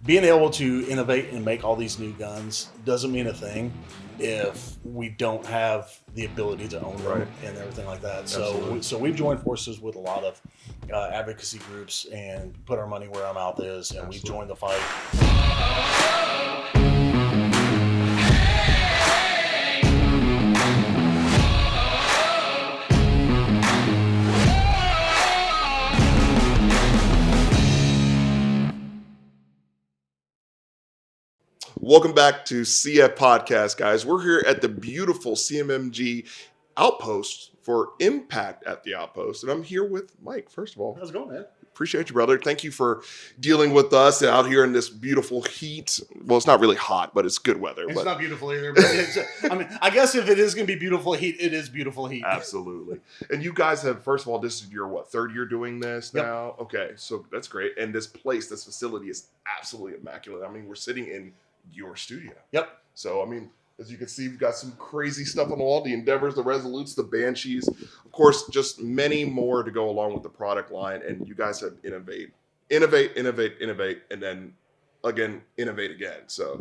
being able to innovate and make all these new guns doesn't mean a thing if we don't have the ability to own them and everything like that. So we've joined forces with a lot of advocacy groups and put our money where our mouth is, and we've joined the fight. Welcome back to CF Podcast, guys. We're here at the beautiful CMMG Outpost for Impact at the Outpost. And I'm here with Mike, first of all. How's it going, man? Appreciate you, brother. Thank you for dealing with us out here in this beautiful heat. Well, it's not really hot, but it's good weather. It's not beautiful either. But I guess if it is going to be beautiful heat, it is beautiful heat. Absolutely. And you guys have, first of all, this is your, third year doing this now? Yep. Okay, so that's great. And this place, this facility is absolutely immaculate. I mean, we're sitting in your studio. Yep. So, I mean, as you can see, we've got some crazy stuff on the wall. The Endeavors, the Resolutes, the Banshees. Of course, just many more to go along with the product line. And you guys have innovate, and then, again, innovate again. So,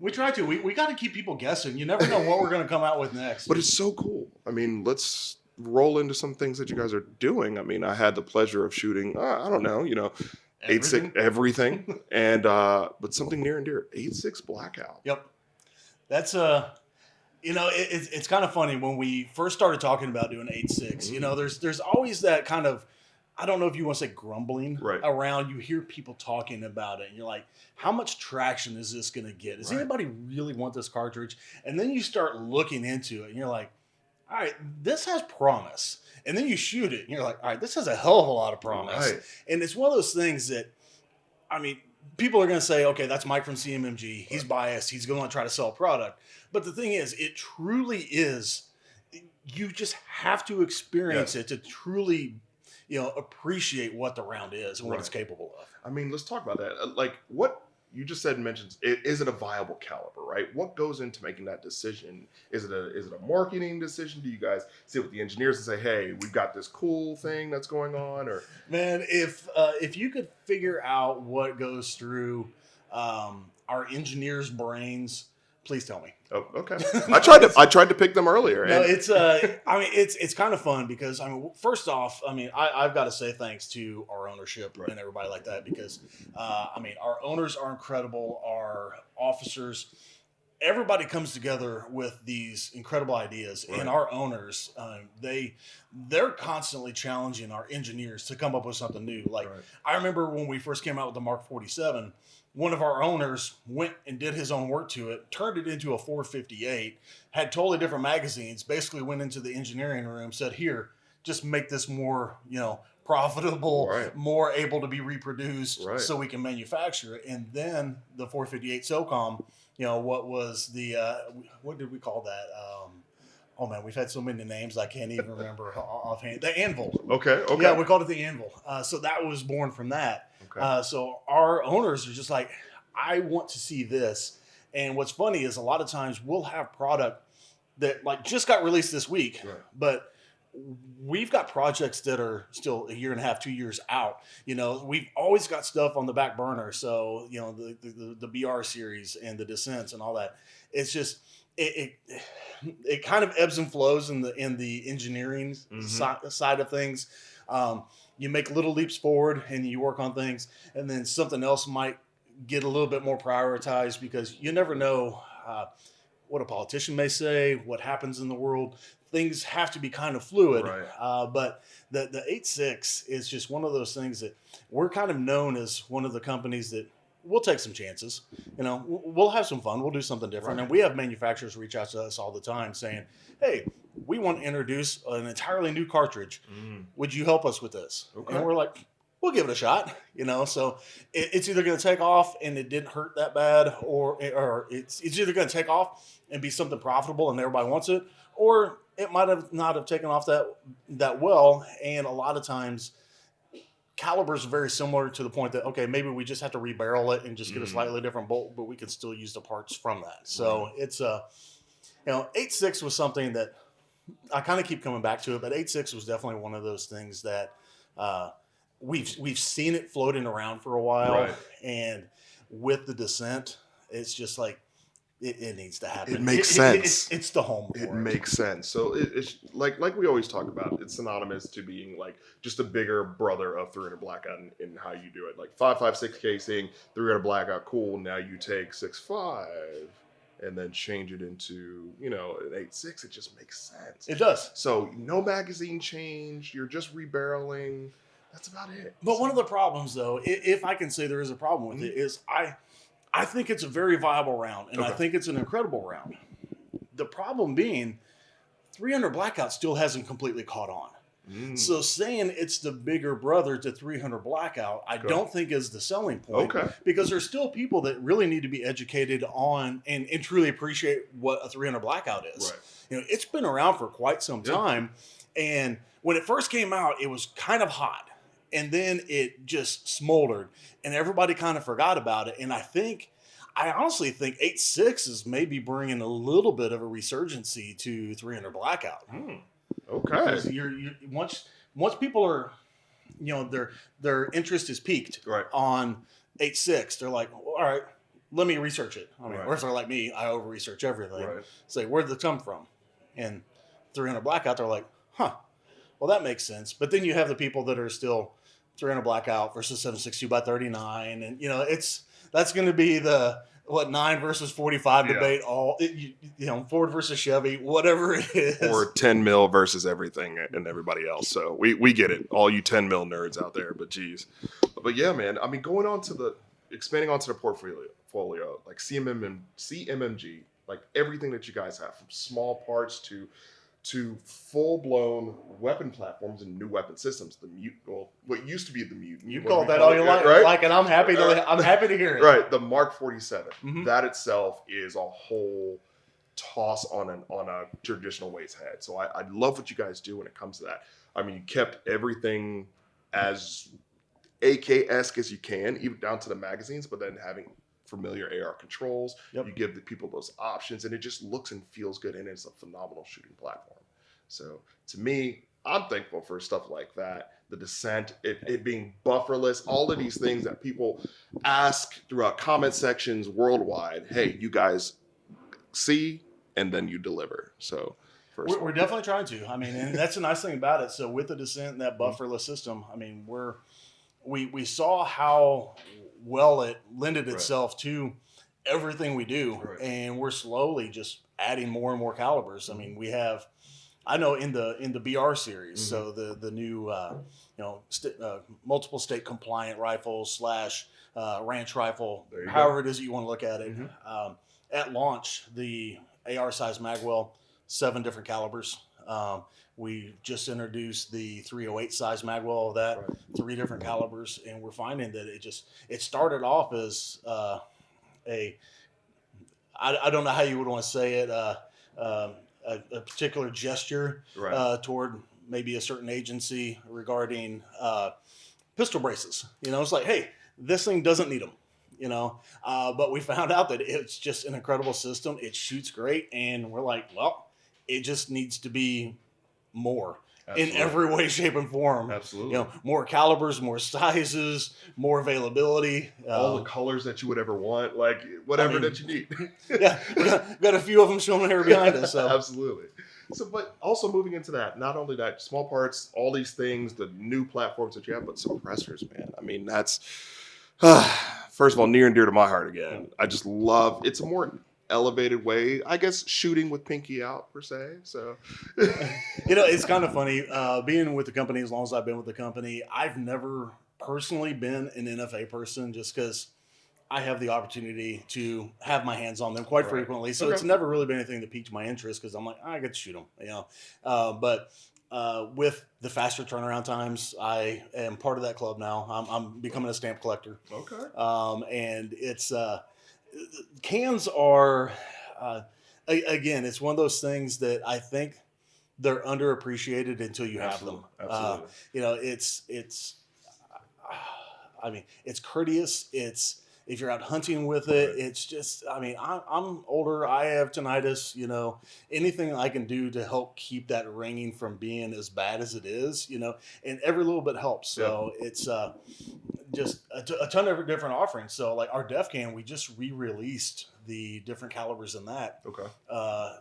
we try to. We got to keep people guessing. You never know what we're going to come out with next. But it's so cool. I mean, let's roll into some things that you guys are doing. I mean, I had the pleasure of shooting, I don't know, everything. And but something near and dear, 8.6 Blackout. Yep. That's it's kind of funny when we first started talking about doing 8.6. There's always that kind of, I don't know if you want to say grumbling around. You hear people talking about it, and you're like, how much traction is this going to get? Does anybody really want this cartridge? And then you start looking into it, and you're like, all right, this has promise. And then you shoot it, and you're like, all right, this has a hell of a lot of promise. Right. And it's one of those things that, I mean, people are going to say, okay, that's Mike from CMMG. He's biased. He's going to try to sell a product. But the thing is, it truly is, you just have to experience it to truly, appreciate what the round is and what it's capable of. I mean, let's talk about that. Like what you just said mentions, is it a viable caliber, right? What goes into making that decision? Is it a marketing decision? Do you guys sit with the engineers and say, hey, we've got this cool thing that's going on? Or man, if you could figure out what goes through our engineers' brains, please tell me. Oh, okay. I tried to pick them earlier. No, it's kind of fun because first off, I've got to say thanks to our ownership and everybody like that because our owners are incredible, our officers, everybody comes together with these incredible ideas, and our owners, they're constantly challenging our engineers to come up with something new. I remember when we first came out with the Mark 47. One of our owners went and did his own work to it, turned it into a 458, had totally different magazines, basically went into the engineering room, said, here, just make this more, profitable, more able to be reproduced so we can manufacture it. And then the 458 SOCOM, what was the, what did we call that? Oh man, we've had so many names I can't even remember offhand. The Anvil. Okay. Yeah, we called it the Anvil. So that was born from that. Okay. So our owners are just like, I want to see this. And what's funny is a lot of times we'll have product that just got released this week, but we've got projects that are still a year and a half, 2 years out. We've always got stuff on the back burner. So, the BR series and the Descents and all that. It's just, it kind of ebbs and flows in the engineering side of things. You make little leaps forward and you work on things, and then something else might get a little bit more prioritized because you never know what a politician may say, what happens in the world. Things have to be kind of fluid. But the 8.6 is just one of those things that we're kind of known as one of the companies that we'll take some chances. We'll have some fun. We'll do something different. And we have manufacturers reach out to us all the time saying, hey, we want to introduce an entirely new cartridge. Would you help us with this? Okay. And we're like, we'll give it a shot. So it's either going to take off and it didn't hurt that bad, or it's either going to take off and be something profitable and everybody wants it, or it might have not have taken off that well. And a lot of times calibers are very similar to the point that, okay, maybe we just have to rebarrel it and just get a slightly different bolt, but we can still use the parts from that. So it's 8.6 was something that I kind of keep coming back to it, but 8.6 was definitely one of those things that we've seen it floating around for a while, and with the Descent, it's just like it needs to happen. It makes sense. It's the home. It makes sense. So it's like we always talk about. It's synonymous to being like just a bigger brother of 300 Blackout in how you do it. Like 5.56 casing, 300 Blackout, cool. Now you take 6.5 and then change it into an 8.6. It just makes sense. It does. So no magazine change. You're just rebarreling. That's about it. But one of the problems, though, if I can say there is a problem with it, is I think it's a very viable round, and I think it's an incredible round. The problem being, 300 Blackout still hasn't completely caught on. So saying it's the bigger brother to 300 Blackout, I don't think is the selling point. Because there's still people that really need to be educated on and truly appreciate what a 300 Blackout is. Right. It's been around for quite some time, and when it first came out, it was kind of hot. And then it just smoldered, and everybody kind of forgot about it. And I honestly think 8.6 is maybe bringing a little bit of a resurgency to 300 Blackout. Okay. You're once people are, their interest is peaked on 8.6. They're like, well, all right, let me research it. I mean, or if they're like me, I over research everything. Say, where did it come from? And 300 Blackout, they're like, huh. Well, that makes sense. But then you have the people that are still 300 Blackout versus 7.62 by 39, and that's going to be the 9 versus 45 debate. Ford versus Chevy, whatever it is, or 10 mil versus everything and everybody else. So we get it, all you 10 mil nerds out there. But geez, but yeah, man. I mean, expanding onto the portfolio, like CMMG, like everything that you guys have, from small parts to full-blown weapon platforms and new weapon systems. What used to be the Mutant. You call that all you like, right? And I'm happy to hear it. Right, the Mark 47. That itself is a whole toss on a traditional waist head. So I love what you guys do when it comes to that. I mean, you kept everything as AK-esque as you can, even down to the magazines, but then having familiar AR controls. You give the people those options, and it just looks and feels good, and it's a phenomenal shooting platform. So to me, I'm thankful for stuff like that. The Descent, it being bufferless, all of these things that people ask throughout comment sections worldwide. Hey, you guys see, and then you deliver. So we're definitely trying to. I mean, and that's a nice thing about it. So with the Descent and that bufferless system, I mean, we saw how well it lended itself to everything we do, and we're slowly just adding more and more calibers. I mean, we have, I know in the BR series, so the new multiple state compliant rifle / ranch rifle, however it is that you want to look at it. At launch, the AR size magwell, 7 different calibers. We just introduced the 308 size magwell of that, 3 different calibers, and we're finding that it started off as I don't know how you would want to say it, a particular gesture toward maybe a certain agency regarding pistol braces. It's like, hey, this thing doesn't need them. But we found out that it's just an incredible system. It shoots great, and we're like, well, it just needs to be more in every way, shape, and form. Absolutely. More calibers, more sizes, more availability. All the colors that you would ever want, like whatever that you need. Got a few of them showing here behind us. So. Absolutely. So, but also moving into that, not only that, small parts, all these things, the new platforms that you have, but suppressors, man. I mean, that's, first of all, near and dear to my heart again. I just love, it's a more elevated way, I guess, shooting with pinky out per se. So it's kind of funny being with the company as long as I've been with the company. I've never personally been an NFA person, just because I have the opportunity to have my hands on them quite frequently. So it's never really been anything that piqued my interest, because I'm like, I get to shoot them, but with the faster turnaround times, I am part of that club now. I'm becoming a stamp collector. And it's cans are, again, it's one of those things that I think they're underappreciated until you have them. Absolutely. It's I mean, it's courteous. It's if you're out hunting with it, it's just, I mean, I'm older. I have tinnitus, you know, anything I can do to help keep that ringing from being as bad as it is, you know, and every little bit helps. So it's just a ton of different offerings. So like our Def Can, we just re-released the different calibers in that. Okay.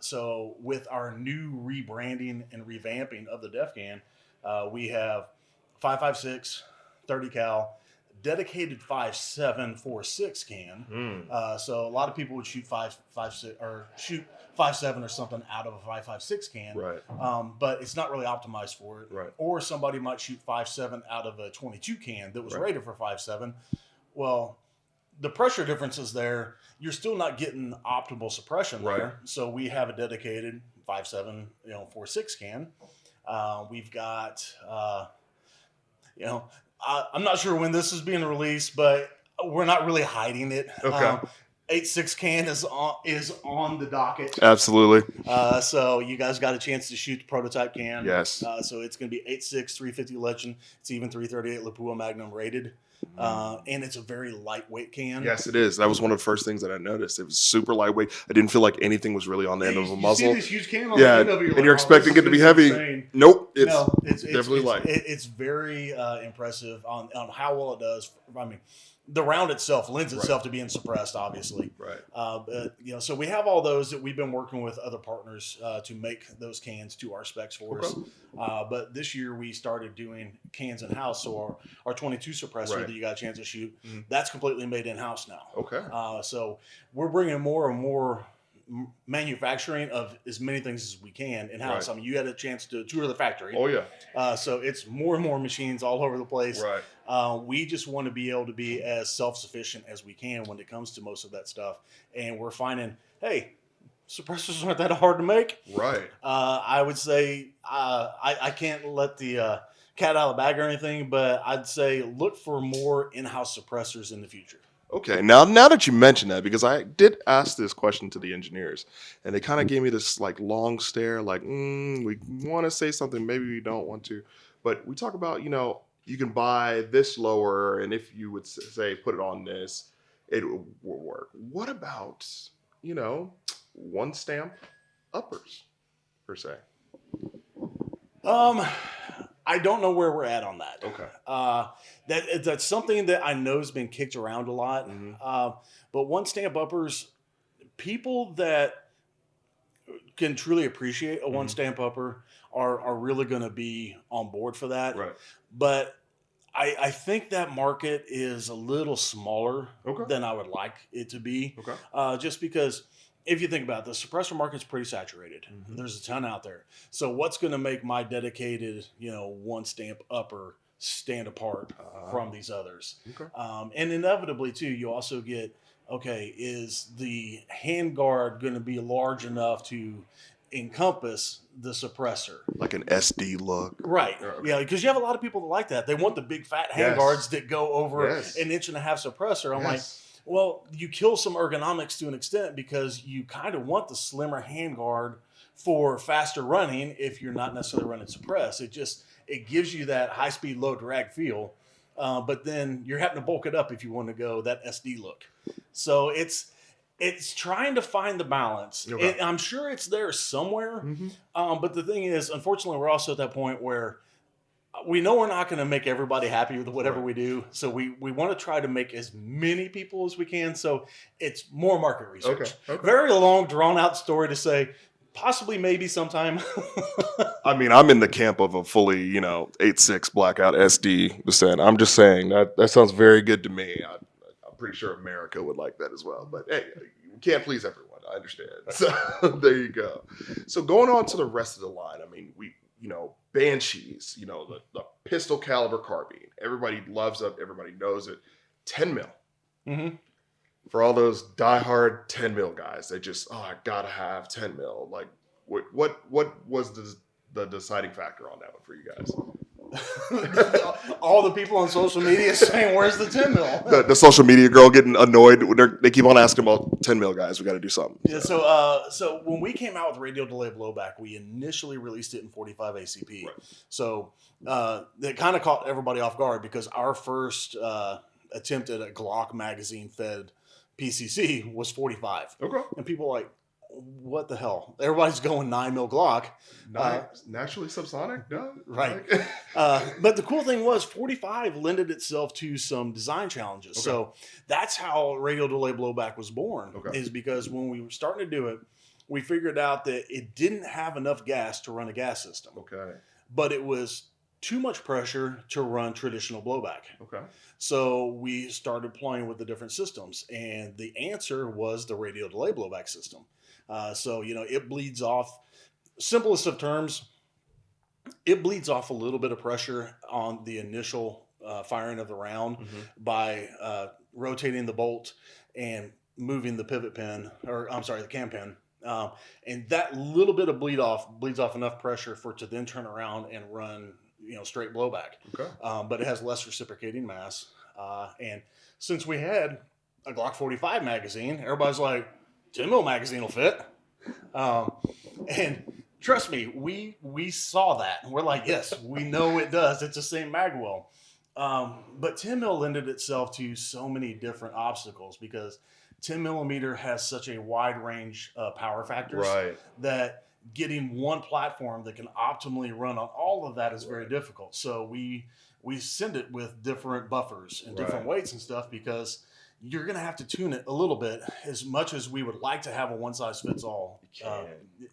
So with our new rebranding and revamping of the Def Can, we have 5.56, 30 cal, dedicated 5.7 4.6 can. So a lot of people would shoot 5.56 or shoot 5.7 or something out of a 5.56 can. Right. But it's not really optimized for it. Right. Or somebody might shoot 5.7 out of a 22 can that was rated for 5.7. Well, the pressure differences there, you're still not getting optimal suppression there. So we have a dedicated 5.7, 4.6 can. We've got, I'm not sure when this is being released, but we're not really hiding it. Okay. 8.6 can is on the docket. Absolutely. So you guys got a chance to shoot the prototype can. Yes. So it's going to be 8.6, 350 Legend. It's even 338 Lapua Magnum rated. And it's a very lightweight can. Yes, it is. That was one of the first things that I noticed. It was super lightweight. I didn't feel like anything was really on the end of a muzzle. You see this huge can on the end of it, and you're expecting it to be heavy. Insane. Nope. It's definitely light. It's very impressive on how well it does. I mean, the round itself lends itself to being suppressed, obviously. Right. But so we have all those that we've been working with other partners to make those cans to our specs for us. But this year we started doing cans in house. So our 22 suppressor that you got a chance to shoot, that's completely made in house now. Okay. So we're bringing more and more manufacturing of as many things as we can in house. I mean, you had a chance to tour the factory. Oh yeah. So it's more and more machines all over the place. Right. We just want to be able to be as self-sufficient as we can when it comes to most of that stuff. And we're finding, hey, suppressors aren't that hard to make. Right. I would say I can't let the cat out of the bag or anything, but I'd say look for more in-house suppressors in the future. Okay, now that you mention that, because I did ask this question to the engineers, and they kind of gave me this like long stare, like, we want to say something, maybe we don't want to, but we talk about, you can buy this lower, and if you would say put it on this, it will work. What about, one stamp uppers per se? I don't know where we're at on that. Okay. That's something that I know has been kicked around a lot. But one stamp uppers, people that can truly appreciate a one stamp upper are really going to be on board for that. Right. But I think that market is a little smaller than I would like it to be. Just because if you think about it, the suppressor market's pretty saturated. There's a ton out there. So what's going to make my dedicated, one stamp upper stand apart from these others? And inevitably too, you also get, is the handguard going to be large enough to encompass the suppressor? Like an SD look. Right. Yeah, because you have a lot of people that like that. They want the big fat handguards that go over an 1.5 inch suppressor. I'm like, well, you kill some ergonomics to an extent because you kind of want the slimmer handguard for faster running if you're not necessarily running suppress. It gives you that high speed, low drag feel, but then you're having to bulk it up if you want to go that SD look. So it's trying to find the balance. I'm sure it's there somewhere, but the thing is, unfortunately, we're also at that point where we know we're not going to make everybody happy with whatever we do. So we want to try to make as many people as we can. So it's more market research. Very long, drawn out story to say, possibly, maybe sometime. I mean, I'm in the camp of a fully, 8.6 Blackout SD. I'm just saying that sounds very good to me. I'm pretty sure America would like that as well. But hey, you can't please everyone. I understand. So there you go. So going on to the rest of the line, I mean, Banshees, the pistol caliber carbine. Everybody loves it. Everybody knows it. 10 mil. For all those diehard 10 mil guys, they just, I gotta have 10 mil. Like, what was the deciding factor on that one for you guys? All the people on social media saying, "Where's the 10 mil?" The social media girl getting annoyed. They keep on asking about 10 mil guys. We got to do something. Yeah. So when we came out with radial delay blowback, we initially released it in 45 ACP. So that kind of caught everybody off guard because our first attempt at a Glock magazine fed PCC was 45. Okay. And people are like, what the hell? Everybody's going 9mm Glock. Naturally subsonic? No. Right. But the cool thing was 45 lended itself to some design challenges. Okay. So that's how radial delay blowback was born, Okay. is because when we were starting to do it, we figured out that it didn't have enough gas to run a gas system. Okay. But it was too much pressure to run traditional blowback. Okay. So we started playing with the different systems, and the answer was the radial delay blowback system. So, it bleeds off, simplest of terms, it bleeds off a little bit of pressure on the initial firing of the round by rotating the bolt and moving the pivot pin, the cam pin. And that little bit of bleeds off enough pressure for it to then turn around and run, straight blowback. Okay. But it has less reciprocating mass. And since we had a Glock 45 magazine, everybody's like, 10mm magazine will fit. And trust me, we saw that. We're like, yes, we know it does. It's the same mag well. But 10mm lended itself to so many different obstacles because 10mm has such a wide range of power factors that getting one platform that can optimally run on all of that is very difficult. So we send it with different buffers and different weights and stuff because you're going to have to tune it a little bit. As much as we would like to have a one-size-fits-all,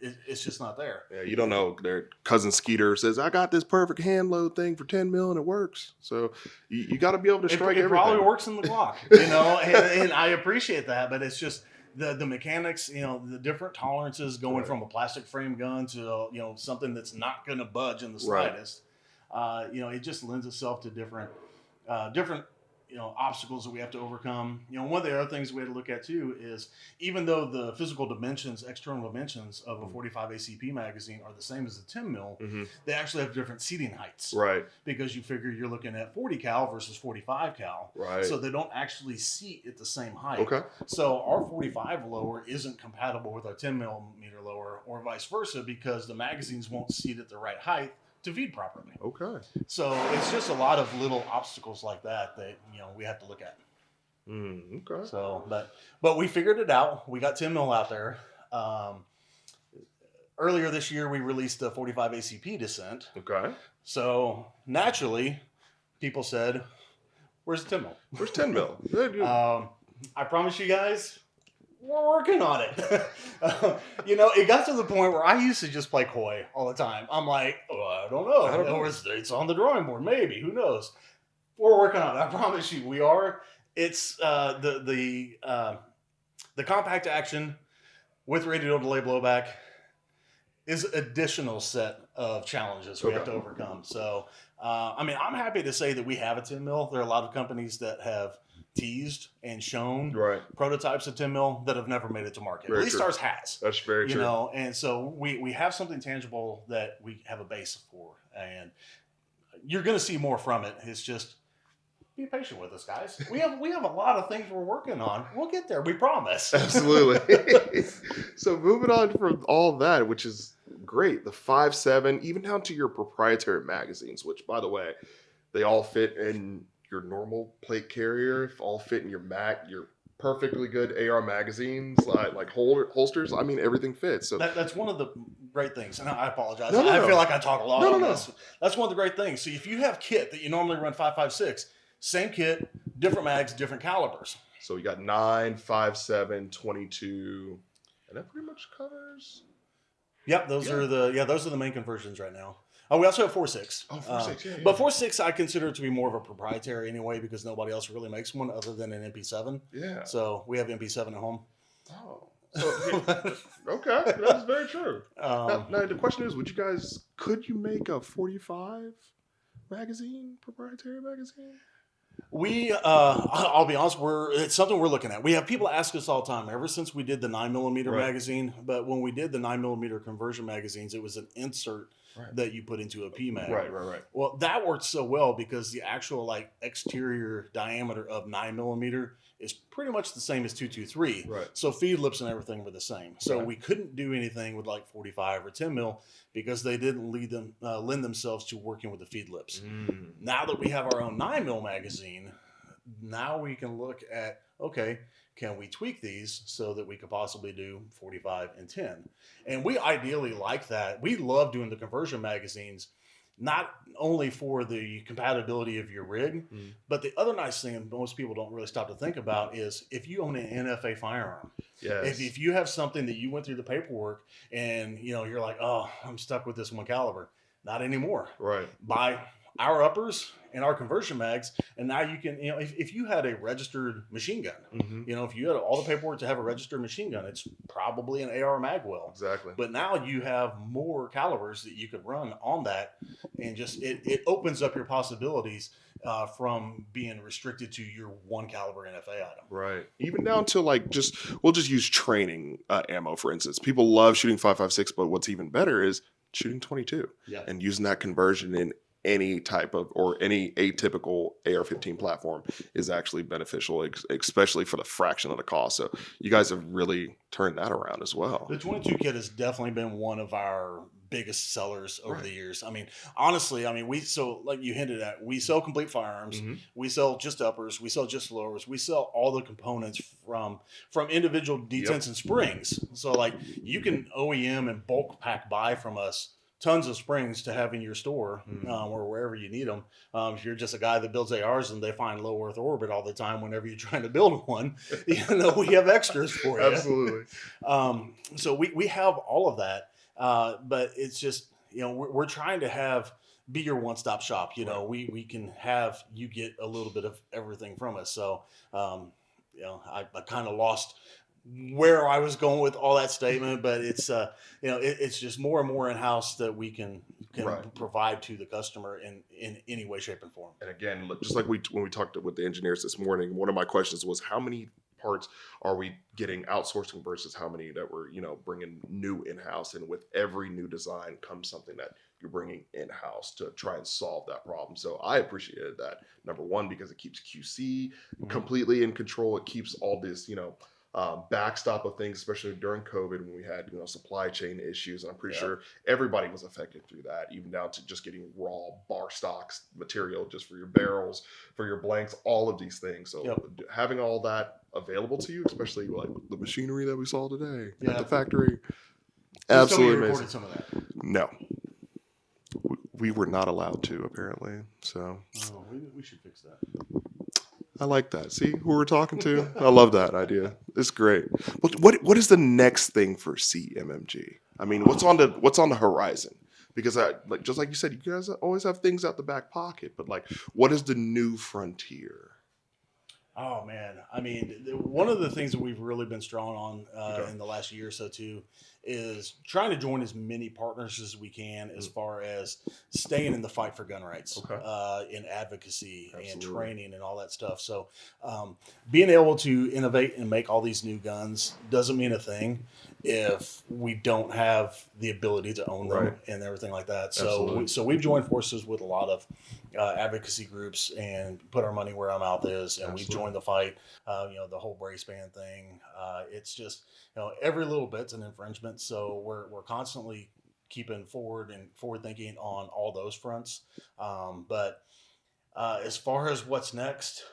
it's just not there. Yeah, you don't know. Their cousin Skeeter says, I got this perfect hand load thing for 10mm and it works. So you got to be able to strike everything. It probably works in the Glock, and I appreciate that, but it's just the mechanics, the different tolerances going from a plastic frame gun to, something that's not going to budge in the slightest. It just lends itself to different obstacles that we have to overcome. One of the other things we had to look at too is even though the physical dimensions, external dimensions of a 45 ACP magazine are the same as a 10mm, they actually have different seating heights. Right. Because you figure you're looking at 40 cal versus 45 cal. Right. So they don't actually seat at the same height. Okay. So our 45 lower isn't compatible with our 10mm lower or vice versa because the magazines won't seat at the right height to feed properly. Okay. So it's just a lot of little obstacles like that we have to look at. Okay. So, but we figured it out. We got 10mm out there. Earlier this year, we released the 45 ACP Descent. Okay. So naturally, people said, "Where's the 10mm? Where's 10mm?" I promise you guys, we're working on it. It got to the point where I used to just play coy all the time. I'm like, I don't know. It's on the drawing board. Maybe. Who knows? We're working on it. I promise you, we are. It's the compact action with radial delay blowback is additional set of challenges we have to overcome. So, I'm happy to say that we have a 10mm. There are a lot of companies that have teased and shown prototypes of 10mm that have never made it to market. At least ours has. That's very true. And so we have something tangible that we have a base for, and you're going to see more from it. It's just be patient with us, guys. We have a lot of things we're working on. We'll get there. We promise. Absolutely. So moving on from all that, which is great, the 5.7, even down to your proprietary magazines, which by the way, they all fit in your normal plate carrier, all fit in your your perfectly good AR magazines, like holsters. Everything fits. So that's one of the great things. And I apologize. No. I feel like I talk a lot on this. That's one of the great things. So if you have kit that you normally run 5.56, same kit, different mags, different calibers. So we got 9, 5.7, 22, and that pretty much covers. Yep, those are the main conversions right now. We also have 4.6. Oh, 4.6, But 4.6 I consider it to be more of a proprietary anyway because nobody else really makes one other than an MP7. Yeah. So we have MP7 at home. Oh. So, okay, that's very true. Now the question is, could you make a 45 proprietary magazine? I'll be honest, it's something we're looking at. We have people ask us all the time, ever since we did the 9mm magazine, but when we did the 9mm conversion magazines, it was an insert that you put into a PMag. Right. Well, that worked so well because the actual exterior diameter of 9mm is pretty much the same as 223. Right. So feed lips and everything were the same. So we couldn't do anything with 45 or 10mm because they didn't lend themselves to working with the feed lips. Now that we have our own 9mm magazine, now we can look at, okay, can we tweak these so that we could possibly do 45 and 10? And we ideally like that. We love doing the conversion magazines, not only for the compatibility of your rig, but the other nice thing that most people don't really stop to think about is if you own an NFA firearm. Yes. If you have something that you went through the paperwork and you're like, oh, I'm stuck with this one caliber. Not anymore. Right. Buy our uppers and our conversion mags, and now you can, if you had a registered machine gun, if you had all the paperwork to have a registered machine gun, it's probably an AR magwell. Exactly. But now you have more calibers that you could run on that, and just it opens up your possibilities from being restricted to your one caliber NFA item. Right. Even down to we'll just use training ammo, for instance. People love shooting 5.56, but what's even better is shooting 22 and using that conversion in any type of or any atypical AR-15 platform is actually beneficial, especially for the fraction of the cost. So you guys have really turned that around as well. The 22 kit has definitely been one of our biggest sellers over the years. I mean, honestly, like you hinted at, we sell complete firearms, we sell just uppers, we sell just lowers, we sell all the components from individual detents and springs. So like you can OEM and bulk pack buy from us tons of springs to have in your store or wherever you need them. If you're just a guy that builds ARs and they find low Earth orbit all the time whenever you're trying to build one, we have extras for you. Absolutely. So we have all of that, but it's just, we're trying to be your one-stop shop. We can have you get a little bit of everything from us. So, I kind of lost where I was going with all that statement, but it's it's just more and more in house that we can provide to the customer in any way, shape, and form. And again, just like when we talked with the engineers this morning, one of my questions was how many parts are we getting outsourcing versus how many that we're bringing new in house, and with every new design comes something that you're bringing in house to try and solve that problem. So I appreciated that, number one, because it keeps QC completely in control. It keeps all this backstop of things, especially during COVID when we had supply chain issues, and I'm pretty sure everybody was affected through that, even down to just getting raw bar stocks material just for your barrels, for your blanks, all of these things. So having all that available to you, especially like the machinery that we saw today at the factory, absolutely amazing. Some of that. No, we were not allowed to, apparently. So we should fix that. I like that. See who we're talking to? I love that idea. It's great. What is the next thing for CMMG? I mean, what's on the horizon? Because just like you said, you guys always have things out the back pocket. But what is the new frontier? Oh man, I mean, one of the things that we've really been strong on in the last year or so too is trying to join as many partners as we can as far as staying in the fight for gun rights, in advocacy and training and all that stuff. So being able to innovate and make all these new guns doesn't mean a thing if we don't have the ability to own them and everything like that. So we've joined forces with a lot of advocacy groups and put our money where our mouth is, and we've joined the fight. The whole brace band thing. It's just every little bit's an infringement. So we're constantly keeping forward thinking on all those fronts. But as far as what's next,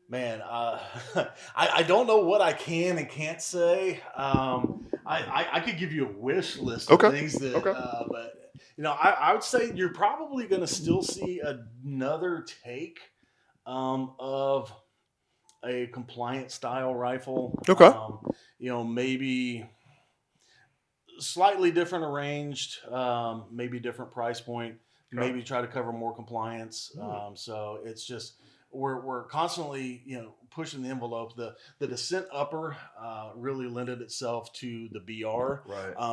man, I don't know what I can and can't say. I could give you a wish list of things that, but I would say you're probably going to still see another take of a compliant style rifle. Maybe slightly different arranged, maybe different price point, maybe try to cover more compliance. So it's just, we're constantly, pushing the envelope. The Descent upper really lended itself to the BR,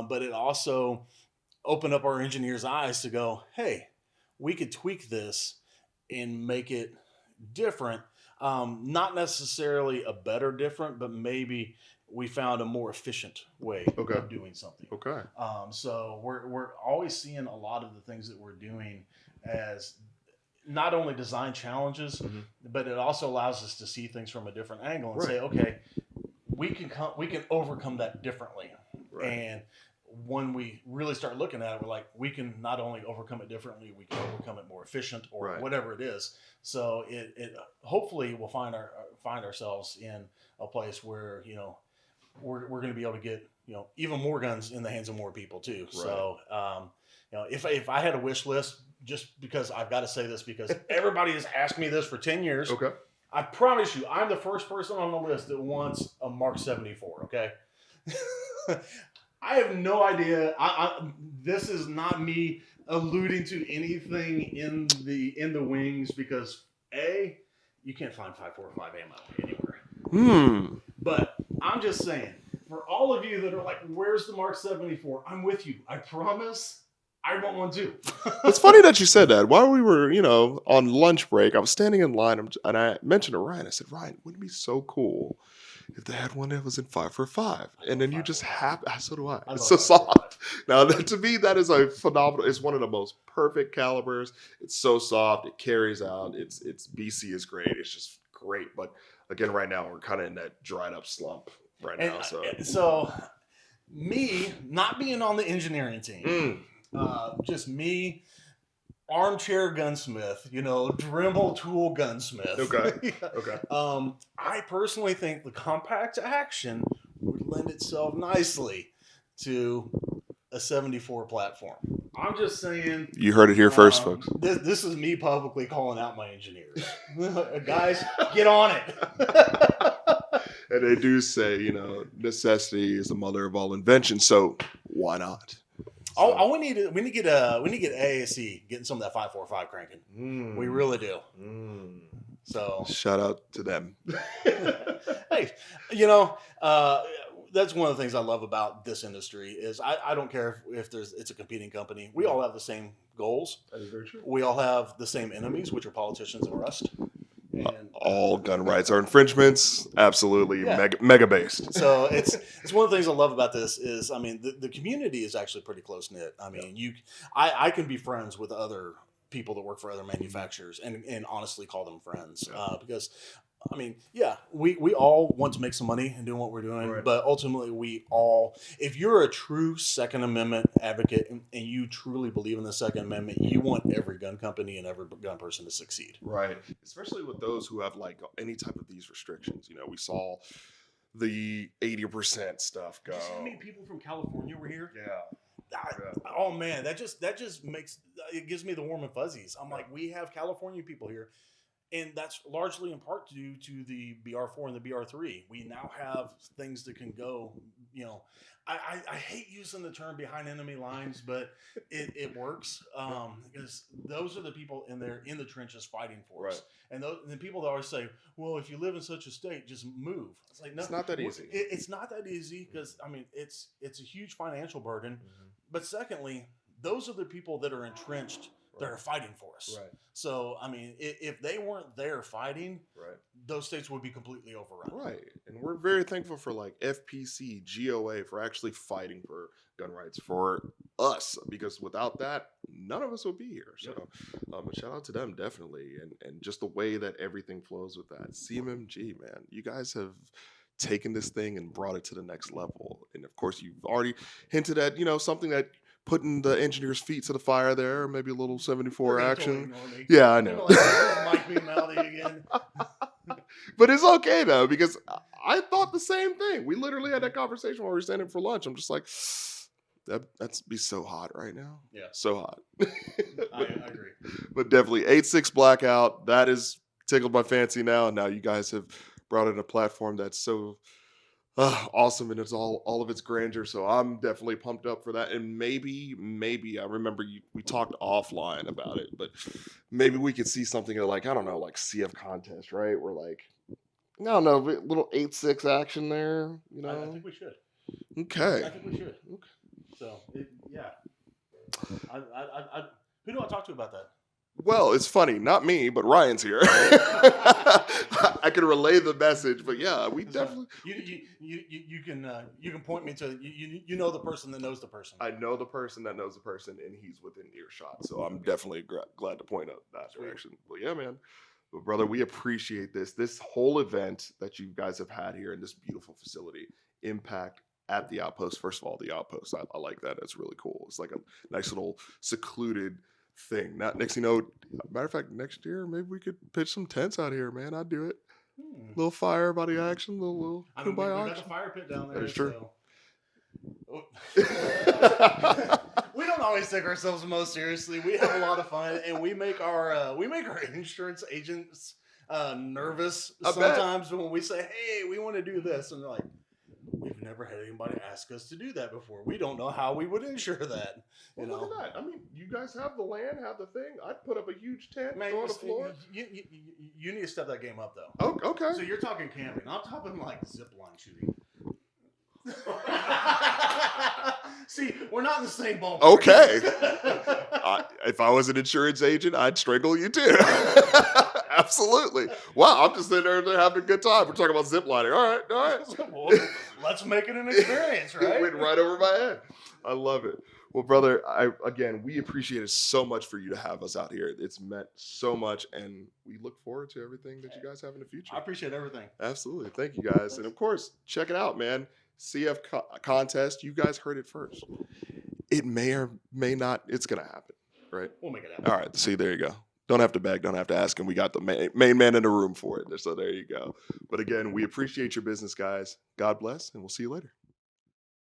but it also opened up our engineers' eyes to go, hey, we could tweak this and make it different. Not necessarily a better different, but maybe we found a more efficient way of doing something. So we're always seeing a lot of the things that we're doing as not only design challenges, but it also allows us to see things from a different angle and say, okay, we can overcome that differently. And when we really start looking at it, we're like, we can not only overcome it differently, we can overcome it more efficient or whatever it is. So it hopefully we'll find ourselves in a place where, we're going to be able to get, even more guns in the hands of more people too. Right. So, if I had a wish list, just because I've got to say this, because everybody has asked me this for 10 years. Okay. I promise you, I'm the first person on the list that wants a Mark 74. Okay. I have no idea. This is not me alluding to anything in the wings, because you can't find 5.45 ammo anywhere. But I'm just saying, for all of you that are like, where's the Mark 74? I'm with you. I promise I want one too. It's funny that you said that. While we were, on lunch break, I was standing in line and I mentioned to Ryan, I said, Ryan, wouldn't it be so cool if they had one that was in 5.45? And then you just so do I. It's so soft. Now, to me, that is a phenomenal, it's one of the most perfect calibers. It's so soft. It carries out. It's BC is great. It's just great. But again, right now, we're kind of in that dried up slump right now. So me not being on the engineering team, just me, armchair gunsmith, Dremel tool gunsmith. Okay. Okay. I personally think the compact action would lend itself nicely to a 74 platform. I'm just saying. You heard it here first, folks. This is me publicly calling out my engineers. Guys, get on it. And they do say, necessity is the mother of all invention. So why not? Oh, we need to get AAC getting some of that 5.45 cranking. We really do. So shout out to them. Hey, that's one of the things I love about this industry is I don't care if it's a competing company. We all have the same goals. That is very true. We all have the same enemies, which are politicians and rust. And all gun rights are infringements. Absolutely, mega based. So it's one of the things I love about this is, the community is actually pretty close knit. I can be friends with other people that work for other manufacturers and honestly call them friends because. We all want to make some money in doing what we're doing, but ultimately if you're a true Second Amendment advocate and you truly believe in the Second Amendment, you want every gun company and every gun person to succeed. Right. Especially with those who have any type of these restrictions. We saw the 80% stuff go. How many people from California were here? Yeah. Oh man, that just gives me the warm and fuzzies. I'm like, we have California people here. And that's largely in part due to the BR4 and the BR3. We now have things that can go, I hate using the term behind enemy lines, but it works because those are the people in the trenches fighting for us. And the people that always say, well, if you live in such a state, just move. It's like, no, it's not that easy. It's not that easy because, it's a huge financial burden. Mm-hmm. But secondly, those are the people that are entrenched that are fighting for us. Right. So, if they weren't there fighting, those states would be completely overrun. Right. And we're very thankful for FPC, GOA for actually fighting for gun rights for us, because without that, none of us would be here. So, shout out to them, definitely. And just the way that everything flows with that. CMMG, man, you guys have taken this thing and brought it to the next level. And of course, you've already hinted at, something that putting the engineers' feet to the fire there, maybe a little 74 action. Totally yeah, I know. Mike being mouthy again. But it's okay though, because I thought the same thing. We literally had that conversation while we were standing for lunch. I'm just like, that'd be so hot right now. Yeah, so hot. I agree. But definitely 8.6 Blackout. That is tickled my fancy now. Now you guys have brought in a platform that's so awesome, and it's all of its grandeur. So I'm definitely pumped up for that. And maybe I remember we talked offline about it, but maybe we could see something like CF contest, right? Where I don't know, little 8.6 action there. I think we should. Okay. I think we should. Okay. So yeah. Who do I talk to about that? Well, it's funny, not me, but Ryan's here. I can relay the message, but yeah, we definitely. You can point me to you know the person that knows the person. I know the person that knows the person, and he's within earshot, so I'm definitely glad to point out that direction. Well, yeah, man, but brother, we appreciate this whole event that you guys have had here in this beautiful facility. Impact at the outpost. First of all, the outpost, I like that. It's really cool. It's like a nice little secluded thing. Next thing you know, matter of fact, next year maybe we could pitch some tents out here, man. I'd do it. Little fire body action, little I mean, we kumbaya got action. the fire pit down there. That is true. So. We don't always take ourselves most seriously. We have a lot of fun, and we make our insurance agents nervous sometimes when we say, "Hey, we want to do this," and they're like, "We've never had anybody ask us to do that before. We don't know how we would insure that." Look at that. I mean, you guys have the land, have the thing. I'd put up a huge tent, man, throw on the floor. You need to step that game up, though. Oh, okay. So you're talking camping. I'm talking like zip line shooting. See, we're not in the same ballpark. Okay. If I was an insurance agent, I'd strangle you too. Absolutely. Wow, I'm just sitting there having a good time. We're talking about ziplining. All right. Well, let's make it an experience, right? It went right over my head. I love it. Well, brother, we appreciate it so much for you to have us out here. It's meant so much, and we look forward to everything that you guys have in the future. I appreciate everything. Absolutely. Thank you, guys. And, of course, check it out, man. CF contest. You guys heard it first. It may or may not. It's going to happen, right? We'll make it happen. All right. See, there you go. Don't have to beg. Don't have to ask. And we got the main man in the room for it. So there you go. But, again, we appreciate your business, guys. God bless, and we'll see you later.